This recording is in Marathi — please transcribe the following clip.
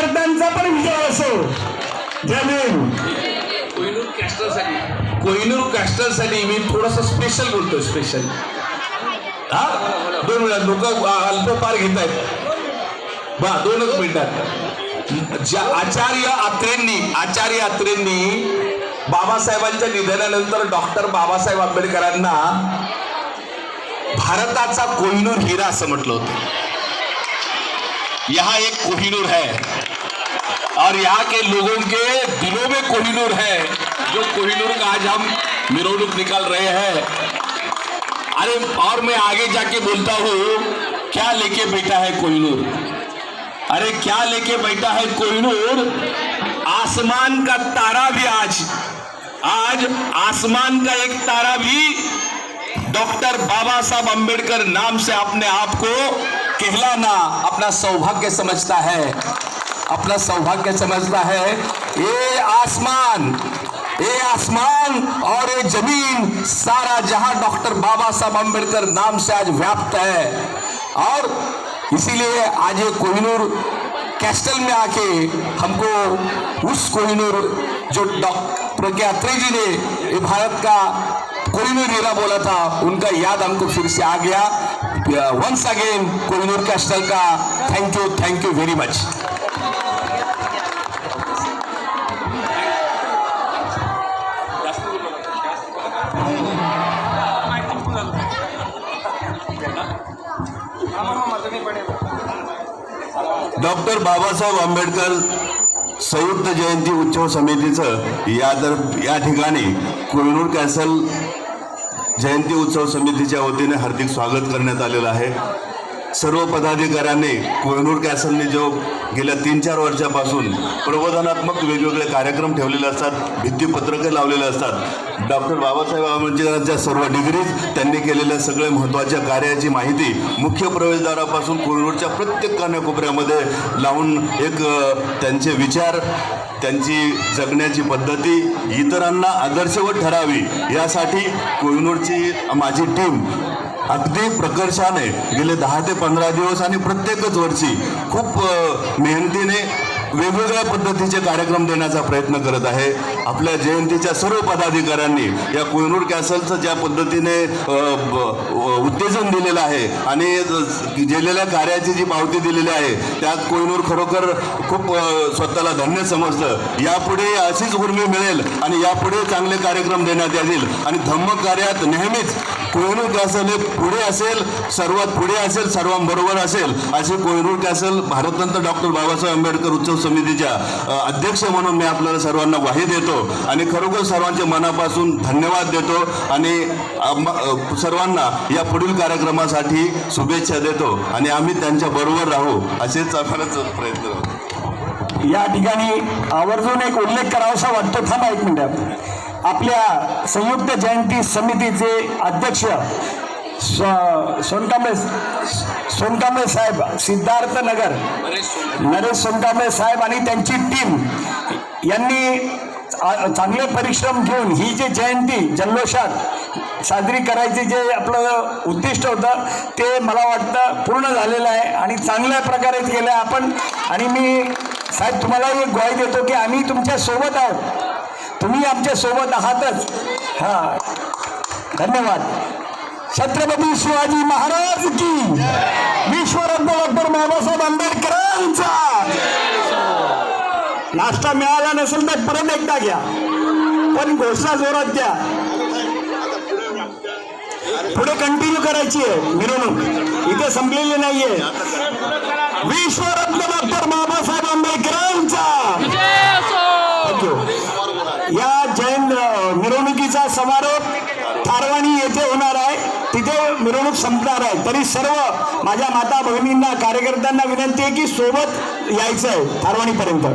कार्यकर्त्यांचा पण विजय असो. जय भीम. कोहिनूर कॅस्टलसाठी मी थोडंसं स्पेशल बोलतोय. स्पेशल हा 2 वेळा लोक अल्पपार घेत आहेत. 2च मिनिटात. ज्या आचार्य अत्रेंनी बाबासाहेबांच्या निधनानंतर डॉक्टर बाबासाहेब आंबेडकरांना भारताचा कोहिनूर हिरा असं म्हटलं होतं. यहाँ एक कोहिनूर है और यहाँ के लोगों के दिलों में कोहिनूर है. जो कोहिनूर का आज हम मिरौनुक निकाल रहे हैं. अरे और मैं आगे जाके बोलता हूँ क्या लेके बैठा है कोहिनूर. अरे क्या लेके बैठा है कोहिनूर. आसमान का तारा भी आज आसमान का एक तारा भी डॉक्टर बाबा साहब अम्बेडकर नाम से अपने आप को कहलाना अपना सौभाग्य समझता है. अपना सौभाग्य समझता है. ये आसमान और ये जमीन सारा जहां डॉक्टर बाबा साहब अम्बेडकर नाम से आज व्याप्त है. और इसीलिए आज ये कोहिनूर कैस्टल में आके हमको उस कोहिनूर जो डॉक्टर के अत्रे जी ने ये भारत का कोहिनूर हीरा बोला था उनका याद हमको फिर से आ गया. वंस अगेन कोहिनूर कैस्टल का thank you very much. Doctor Babasaheb Ambedkar संयुक्त जयंती उत्सव समितीचं या ठिकाणी कोहिनूर कॅसल जयंती उत्सव समितीच्या वतीने हार्दिक स्वागत करण्यात आलेलं आहे. सर्व पदाधिकाऱ्यांनी कोहिनूर कॅसलने जो गेल्या 3-4 वर्षापासून प्रबोधनात्मक वेगवेगळे कार्यक्रम ठेवलेले असतात, भित्तीपत्रके लावलेले असतात. डॉक्टर बाबासाहेब आंबेडकरांच्या सर्व डिग्रीज त्यांनी केलेल्या सगळे महत्त्वाच्या कार्याची माहिती मुख्य प्रवेशद्वारापासून कोहिनूरच्या प्रत्येक कानाकोपऱ्यामध्ये लावून एक त्यांचे विचार, त्यांची जगण्याची पद्धती इतरांना आदर्शवत ठरावी यासाठी कोहिनूरची माझी टीम अगदी प्रकर्षाने गेले 10 ते 15 दिवस आणि प्रत्येकच वर्षी खूप मेहनतीने वेगवेगळ्या पद्धतीचे कार्यक्रम देण्याचा प्रयत्न करत आहे. आपल्या जयंतीच्या सर्व पदाधिकाऱ्यांनी या कोहिनूर कॅसलचं ज्या पद्धतीने उत्तेजन दिलेलं आहे आणि केलेल्या कार्याची जी पावती दिलेली आहे त्यात कोहिनूर खरोखर खूप स्वतःला धन्य समजतं. यापुढे अशीच उर्मी मिळेल आणि यापुढे चांगले कार्यक्रम देण्यात येतील आणि धम्म कार्यात नेहमीच कोहिनूर कॅसल हे पुढे असेल, सर्वात पुढे असेल, सर्वांबरोबर असेल असे कोहिनूर कॅसल भारतरत्न डॉक्टर बाबासाहेब आंबेडकर उत्सव समितीच्या अध्यक्ष म्हणून मी आपल्याला सर्वांना ग्वाही देतो आणि खरोखर सर्वांच्या मनापासून धन्यवाद देतो आणि सर्वांना या पुढील कार्यक्रमासाठी शुभेच्छा देतो आणि आम्ही त्यांच्या बरोबर राहू असेच आम्हाला प्रयत्न करू. या ठिकाणी आवर्जून एक उल्लेख करावासा वाटतो. थांबा एक मिनिट. आपल्या संयुक्त जयंती समितीचे अध्यक्ष सोनकांबळे साहेब, सिद्धार्थनगर नरेश सोनकांबळे साहेब आणि त्यांची टीम यांनी चांगले परिश्रम घेऊन ही जी जयंती जल्लोषात साजरी करायची जे आपलं उद्दिष्ट होतं ते मला वाटतं पूर्ण झालेलं आहे आणि चांगल्या प्रकारे केलं आहे आपण. आणि मी साहेब तुम्हालाही एक ग्वाही देतो की आम्ही तुमच्या सोबत आहोत, तुम्ही आमच्या सोबत आहातच. हां, धन्यवाद. छत्रपती शिवाजी महाराज की, विश्वरत्न डॉक्टर बाबासाहेब आंबेडकरांचा. नाश्ता मिळाला नसेल तर परत एकदा घ्या, पण घोषणा जोरात द्या. पुढे कंटिन्यू करायची आहे मिरवणूक, इथे संपलेली नाहीये. विश्वरत्न डॉक्टर बाबासाहेब आंबेडकरांचा. या जैन मिरवणुकीचा समारोप थारवाणी येथे होणार आहे, तिथे मिरवणूक संपणार आहे. तरी सर्व माझ्या माता भगिनींना, कार्यकर्त्यांना विनंती आहे की सोबत यायचं आहे थारवाणीपर्यंत.